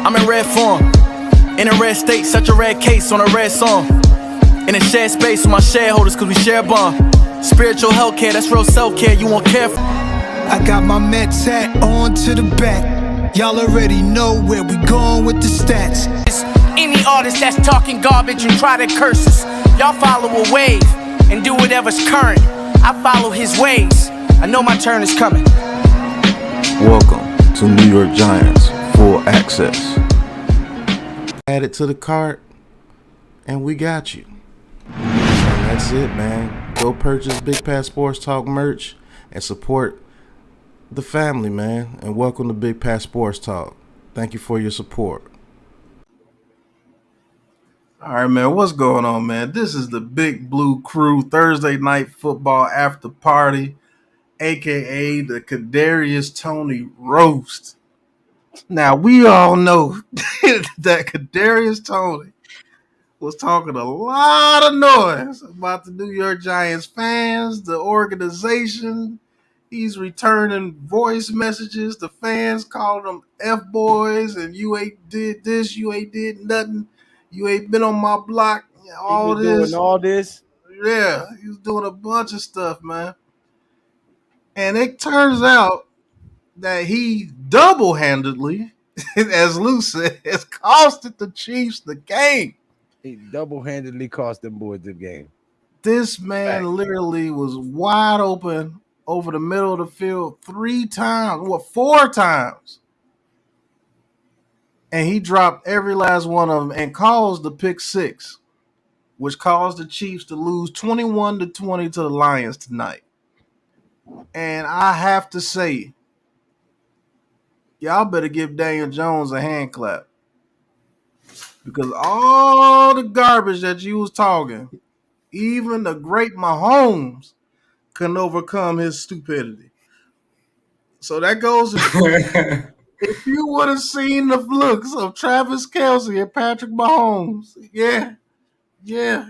I'm in red form, in a red state, such a red case on a red song. In a shared space with my shareholders, cause we share a bond. Spiritual health care, that's real self-care, you won't care for. I got my Mets hat on to the back. Y'all already know where we going with the stats. Any artist that's talking garbage and try to curse us, y'all follow a wave and do whatever's current. I follow his ways, I know my turn is coming. Welcome to New York Giants Full Access. Add it to the cart and we got you. And that's it, man. Go purchase Big Pat Sports Talk merch and support the family, man. And welcome to Big Pat Sports Talk. Thank you for your support. All right, man. What's going on, man? This is the Big Blue Crew Thursday Night Football After Party, aka the Kadarius Toney Roast. Now, we all know that Kadarius Toney was talking a lot of noise about the New York Giants fans, the organization. He's returning voice messages. The fans called them F-boys and you ain't did this, you ain't did nothing, you ain't been on my block, all this. Doing all this? Yeah, he was doing a bunch of stuff, man. And it turns out that he double-handedly, as Lou said, has costed the Chiefs the game. He double-handedly cost them boys the game. This man literally was wide open over the middle of the field 4 times. And he dropped every last one of them and caused the pick six, which caused the Chiefs to lose 21-20 to the Lions tonight. And I have to say, y'all better give Daniel Jones a hand clap. Because all the garbage that you was talking, even the great Mahomes couldn't overcome his stupidity. So that goes. If you would have seen the looks of Travis Kelce and Patrick Mahomes,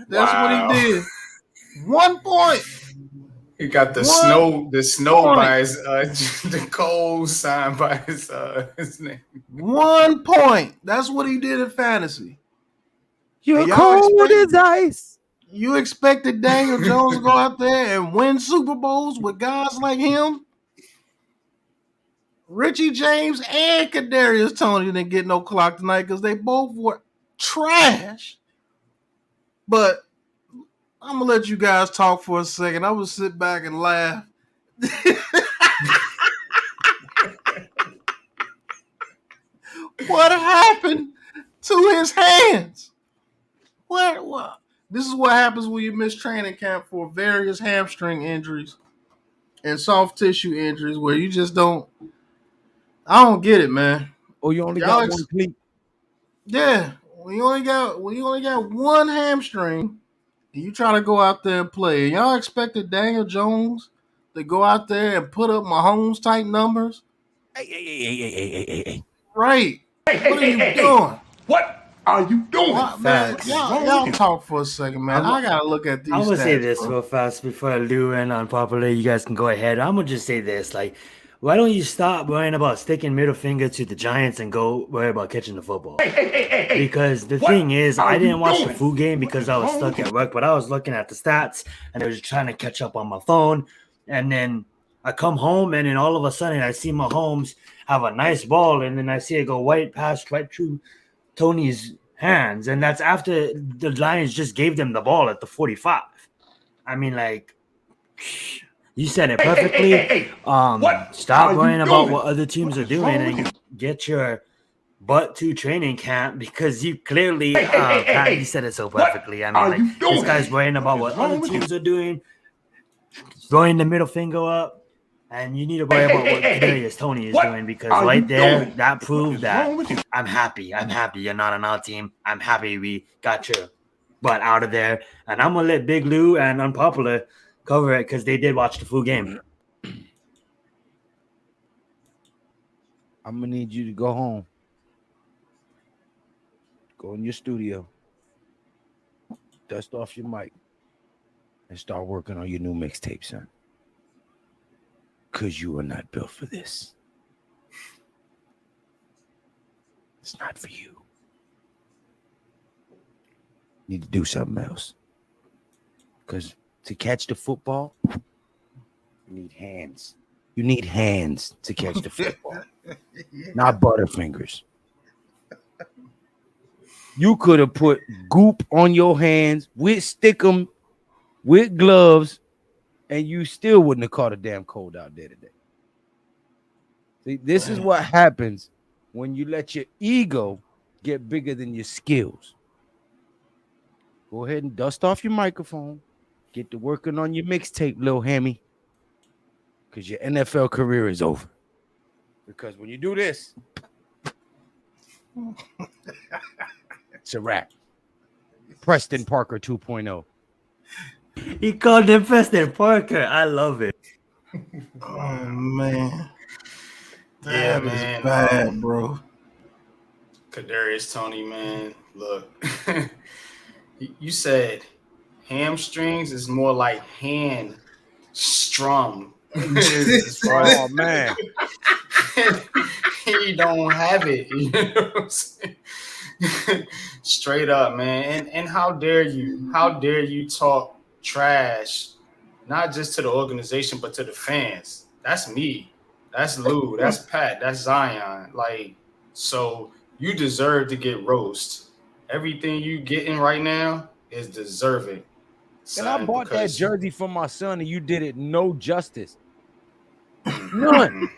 that's what he did. 1 point. He got the snow by his the cold sign by his name. 1 point. That's what he did in fantasy. You're cold as ice. You expected Daniel Jones to go out there and win Super Bowls with guys like him? Richie James and Kadarius Toney didn't get no clock tonight because they both were trash. But I'm going to let you guys talk for a second. I'm going to sit back and laugh. What happened to his hands? What? This is what happens when you miss training camp for various hamstring injuries and soft tissue injuries where you just don't. I don't get it, man. Oh, you only got one cleat. Yeah, when you only got one hamstring, and you try to go out there and play. And y'all expected Daniel Jones to go out there and put up Mahomes type numbers? Hey. Right. What are you doing? What are you doing? Man, y'all talk for a second, man. I gotta look at these. I'm gonna say this bro. real fast before Lou and Unpopular. You guys can go ahead. I'm gonna just say this: like, why don't you stop worrying about sticking middle finger to the Giants and go worry about catching the football? Because the thing is, I didn't watch the full game because I was stuck at work, but I was looking at the stats and I was trying to catch up on my phone. And then I come home and then all of a sudden I see Mahomes have a nice ball and then I see it go right through Tony's hands. And that's after the Lions just gave them the ball at the 45. I mean, like, you said it perfectly. Stop worrying about what other teams are doing and get your butt to training camp because you clearly, Pat, you said it so perfectly. I mean, like, this guy's worrying about what other teams are doing, throwing the middle finger up, and you need to worry about what Kadarius Toney is doing because right there, that proved that I'm happy. You're not on our team. I'm happy we got your butt out of there. And I'm going to let Big Lou and Unpopular cover it because they did watch the full game. I'm going to need you to go home. Go in your studio. Dust off your mic. And start working on your new mixtape, son. Because you are not built for this. It's not for you. You need to do something else. Because to catch the football, you need hands. You need hands to catch the football, not butterfingers. You could have put goop on your hands with stickum, with gloves, and you still wouldn't have caught a damn cold out there today. See, this is what happens when you let your ego get bigger than your skills. Go ahead and dust off your microphone. Get to working on your mixtape, little hammy. Because your NFL career is over. Because when you do this, it's a wrap. Preston Parker 2.0. He called him Preston Parker. I love it. Oh man, Yeah, that man. is bad, bro. Kadarius Toney, man. Look, you said hamstrings is more like hand strum. Oh, man. He don't have it. You know what I'm saying? Straight up, man. And how dare you? How dare you talk trash, not just to the organization, but to the fans? That's me. That's Lou. That's Pat. That's Zion. Like, so you deserve to get roast. Everything you getting right now is deserving. And I bought that because- jersey for my son, and you did it no justice. None.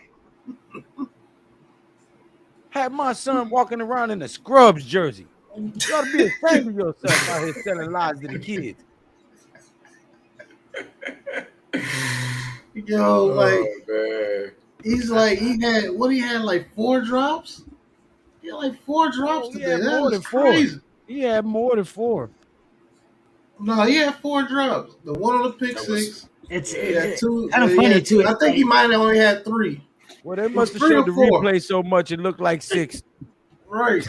Had my son walking around in a Scrubs jersey. You ought to be ashamed of yourself out here selling lies to the kids. Yo, like man. he's like he had like 4 drops. He had like 4 drops Oh, he today. had That more was than 4. crazy. He had more than 4. No, he had 4 drops. The one on the pick That was- six. It's He had 2. kind of he funny had too. 2. I think he might have only had 3. Well, they must have 3 showed or the 4. replay so much it looked like 6. Right.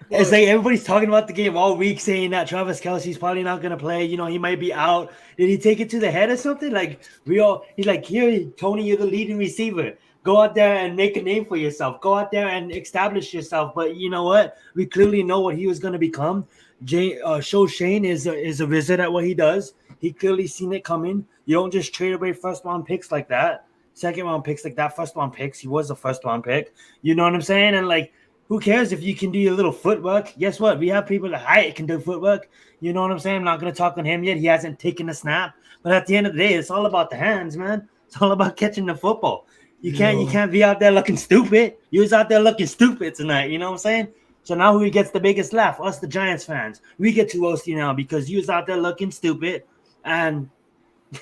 It's like everybody's talking about the game all week, saying that Travis Kelce's probably not gonna play. You know, he might be out. Did he take it to the head or something? Like he's like, here, Tony, you're the leading receiver. Go out there and make a name for yourself. Go out there and establish yourself. But you know what? We clearly know what he was gonna become. Show Shane is a wizard at what he does. He clearly seen it coming. You don't just trade away first round picks like that, second round picks like that, first round picks. He was a first round pick. You know what I'm saying? And like, who cares if you can do your little footwork? Guess what? We have people that can do footwork. You know what I'm saying? I'm not going to talk on him yet. He hasn't taken a snap. But at the end of the day, it's all about the hands, man. It's all about catching the football. You can't be out there looking stupid. You was out there looking stupid tonight. You know what I'm saying? So now who gets the biggest laugh? Us, the Giants fans. We get to roast you now because you was out there looking stupid. And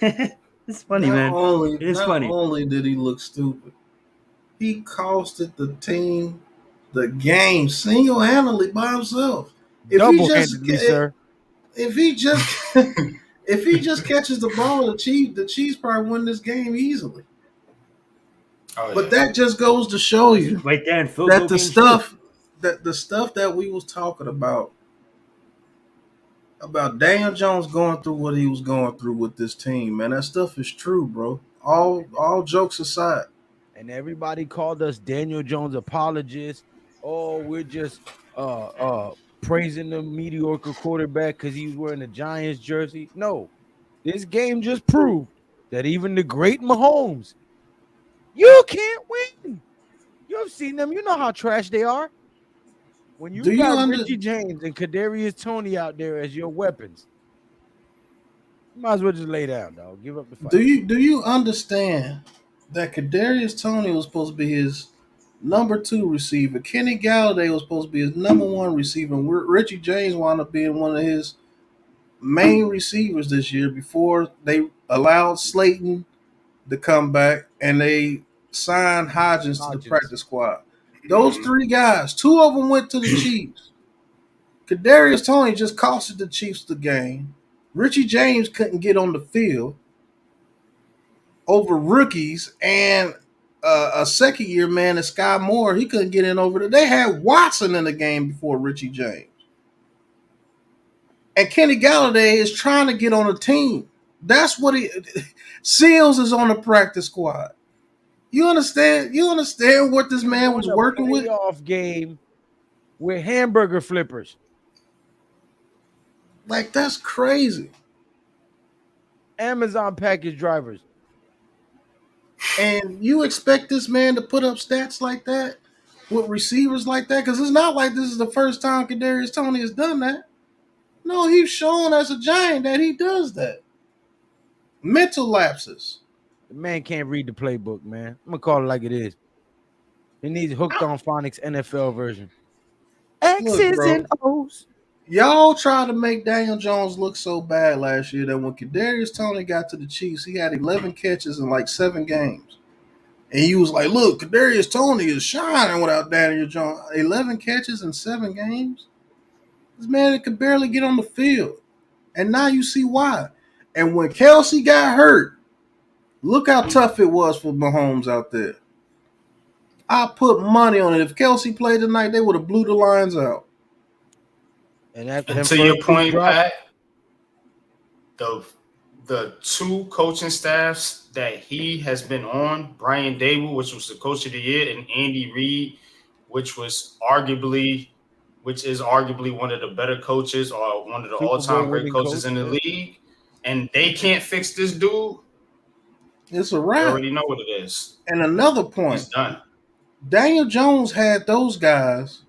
it's funny, man. It's funny. Not only did he look stupid, he costed the team the game single-handedly by himself. Double-handedly, sir. If he just catches the ball, the Chiefs probably win this game easily. Oh, yeah. But that just goes to show you Right there in field that goal the game stuff that we was talking about Daniel Jones going through what he was going through with this team, man, that stuff is true, bro. All jokes aside. And everybody called us Daniel Jones apologists. Oh, we're just praising the mediocre quarterback because he's wearing a Giants jersey. No, this game just proved that even the great Mahomes, you can't win. You've seen them. You know how trash they are. When you got Richie James and Kadarius Toney out there as your weapons, you might as well just lay down, dog. Give up the fight. Do you understand that Kadarius Toney was supposed to be his number 2 receiver? Kenny Galladay was supposed to be his number 1 receiver. Richie James wound up being one of his main receivers this year before they allowed Slayton to come back and they signed Hodgins to the practice squad. Those 3 guys, 2 of them went to the Chiefs. Kadarius Toney just costed the Chiefs the game. Richie James couldn't get on the field over rookies, and a second-year man, Sky Moore, he couldn't get in over there. They had Watson in the game before Richie James. And Kenny Galladay is trying to get on a team. That's what Seals is on the practice squad. You understand? You understand what this man was working with? Playoff game with hamburger flippers. Like, that's crazy. Amazon package drivers. And you expect this man to put up stats like that with receivers like that? Because it's not like this is the first time Kadarius Toney has done that. No, he's shown as a Giant that he does that. Mental lapses. The man can't read the playbook, man. I'm gonna call it like it is. He needs hooked on phonics NFL version. X's bro. and O's. Y'all tried to make Daniel Jones look so bad last year that when Kadarius Toney got to the Chiefs, he had 11 catches in like 7 games. And he was like, look, Kadarius Toney is shining without Daniel Jones. 11 catches in 7 games? This man could barely get on the field. And now you see why. And when Kelsey got hurt, look how tough it was for Mahomes out there. I put money on it. If Kelsey played tonight, they would have blew the Lions out. And after to your point, Pat, the 2 coaching staffs that he has been on, Brian Dable, which was the coach of the year, and Andy Reid, which is arguably one of the better coaches or one of the all-time great coaches in the league, and they can't fix this dude. It's a wrap. You already know what it is. And another point, he's done. Daniel Jones had those guys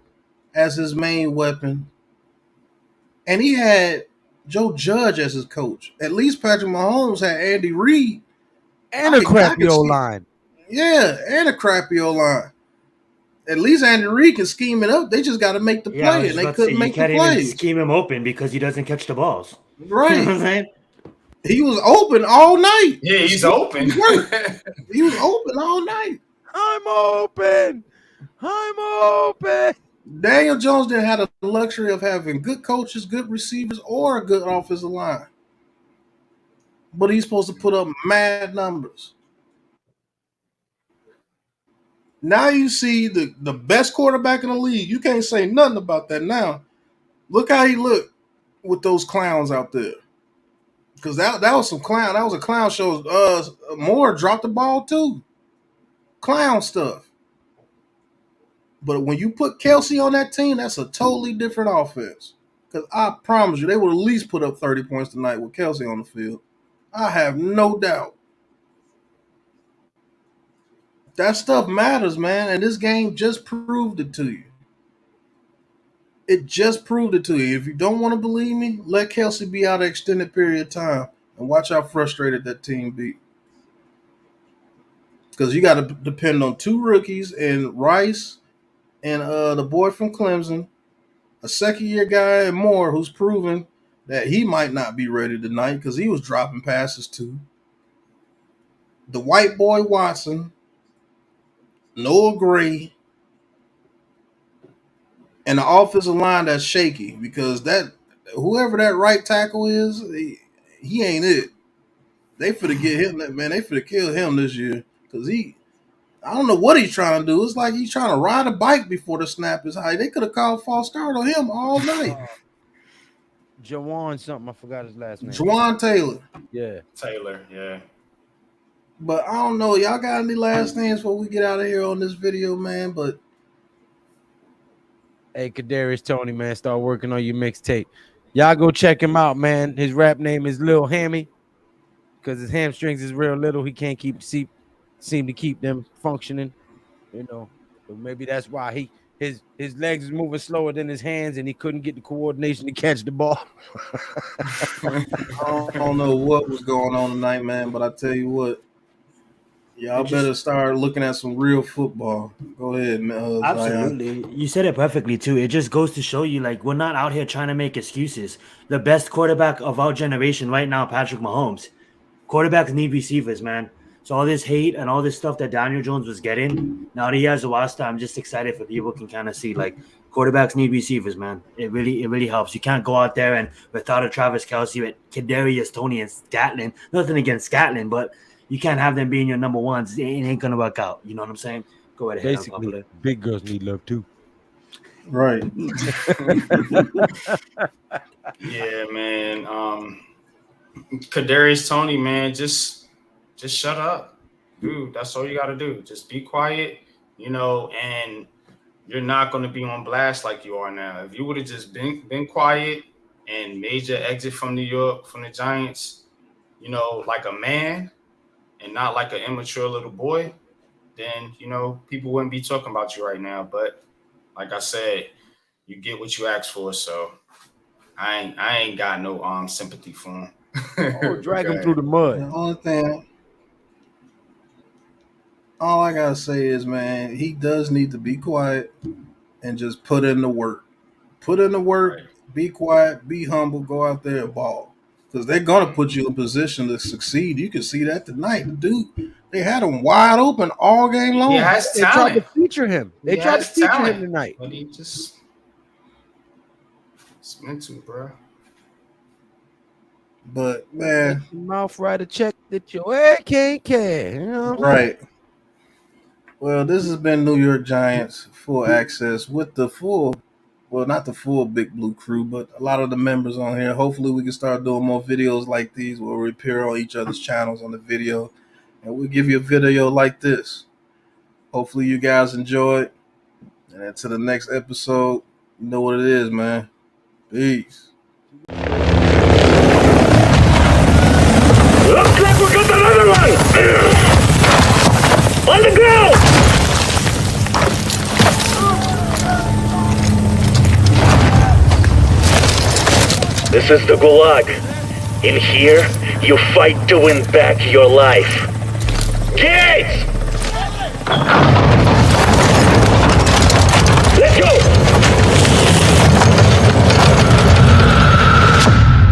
as his main weapon, and he had Joe Judge as his coach. At least Patrick Mahomes had Andy Reid. And a crappy O-line. Yeah, and a crappy O-line. At least Andy Reid can scheme it up. They just got to make the play, and they couldn't make the plays. You can't even scheme him open because he doesn't catch the balls. Right. You know what I'm saying? He was open all night. Yeah, he's open. He was open all night. I'm open. Daniel Jones didn't have the luxury of having good coaches, good receivers, or a good offensive line. But he's supposed to put up mad numbers. Now you see the best quarterback in the league. You can't say nothing about that now. Look how he looked with those clowns out there. Because that was some clown. That was a clown show. Moore dropped the ball too. Clown stuff. But when you put Kelsey on that team, that's a totally different offense. Because I promise you, they would at least put up 30 points tonight with Kelsey on the field. I have no doubt. That stuff matters, man. And this game just proved it to you. It just proved it to you. If you don't want to believe me, let Kelsey be out an extended period of time and watch how frustrated that team be. Because you got to depend on 2 rookies and Rice and the boy from Clemson, a second-year guy and Moore who's proven that he might not be ready tonight because he was dropping passes too. The white boy Watson, Noah Gray, and the offensive line that's shaky because that whoever that right tackle is, he ain't it. They finna get him, man. They finna kill him this year because I don't know what he's trying to do. It's like he's trying to ride a bike before the snap is high. They could have called false start on him all night. Jawan something. I forgot his last name. Jawan Taylor. Yeah. Taylor, yeah. But I don't know. Y'all got any last names before we get out of here on this video, man? But hey, Kadarius Toney, man, start working on your mixtape. Y'all go check him out, man. His rap name is Lil Hammy because his hamstrings is real little. He can't seem to keep them functioning, you know. But maybe that's why his legs is moving slower than his hands, and he couldn't get the coordination to catch the ball. I don't know what was going on tonight, man. But I tell you what, y'all better start looking at some real football. Go ahead, man. Absolutely. Zion. You said it perfectly, too. It just goes to show you, like, we're not out here trying to make excuses. The best quarterback of our generation right now, Patrick Mahomes. Quarterbacks need receivers, man. So all this hate and all this stuff that Daniel Jones was getting, now that he has a roster, I'm just excited for people can kind of see, like, quarterbacks need receivers, man. It really helps. You can't go out there and without a Travis Kelce, with Kadarius Toney and Scatling. Nothing against Scatling, but you can't have them being your number ones. It ain't going to work out. You know what I'm saying? Go ahead. Basically, big girls need love, too. Right. Yeah, man. Kadarius Toney, man, just shut up, dude. That's all you got to do. Just be quiet, you know. And you're not going to be on blast like you are now. If you would have just been quiet and made your exit from New York, from the Giants, you know, like a man and not like an immature little boy, then, you know, people wouldn't be talking about you right now. But like I said, you get what you asked for. So I ain't got no sympathy for him. Oh, drag him Okay. through the mud. The only thing, all I gotta say is, man, he does need to be quiet and just put in the work. Put in the work, Right. be quiet, be humble, go out there and ball. Because they're gonna put you in position to succeed. You can see that tonight. The dude, they had him wide open all game long. He has They tried to talent. feature him. They He tried to has feature talent, him tonight. but he just it's mental, bro. But man, Let your mouth write a check that your head can't cash. You know what I'm saying? right. Well, this has been New York Giants Full Access with the full, well, not the full Big Blue crew, but a lot of the members on here. Hopefully, we can start doing more videos like these where we appear on each other's channels on the video, and we'll give you a video like this. Hopefully, you guys enjoyed. And until the next episode, you know what it is, man. Peace. Looks like we got another one! On the ground! This is the Gulag. In here, you fight to win back your life. Gates!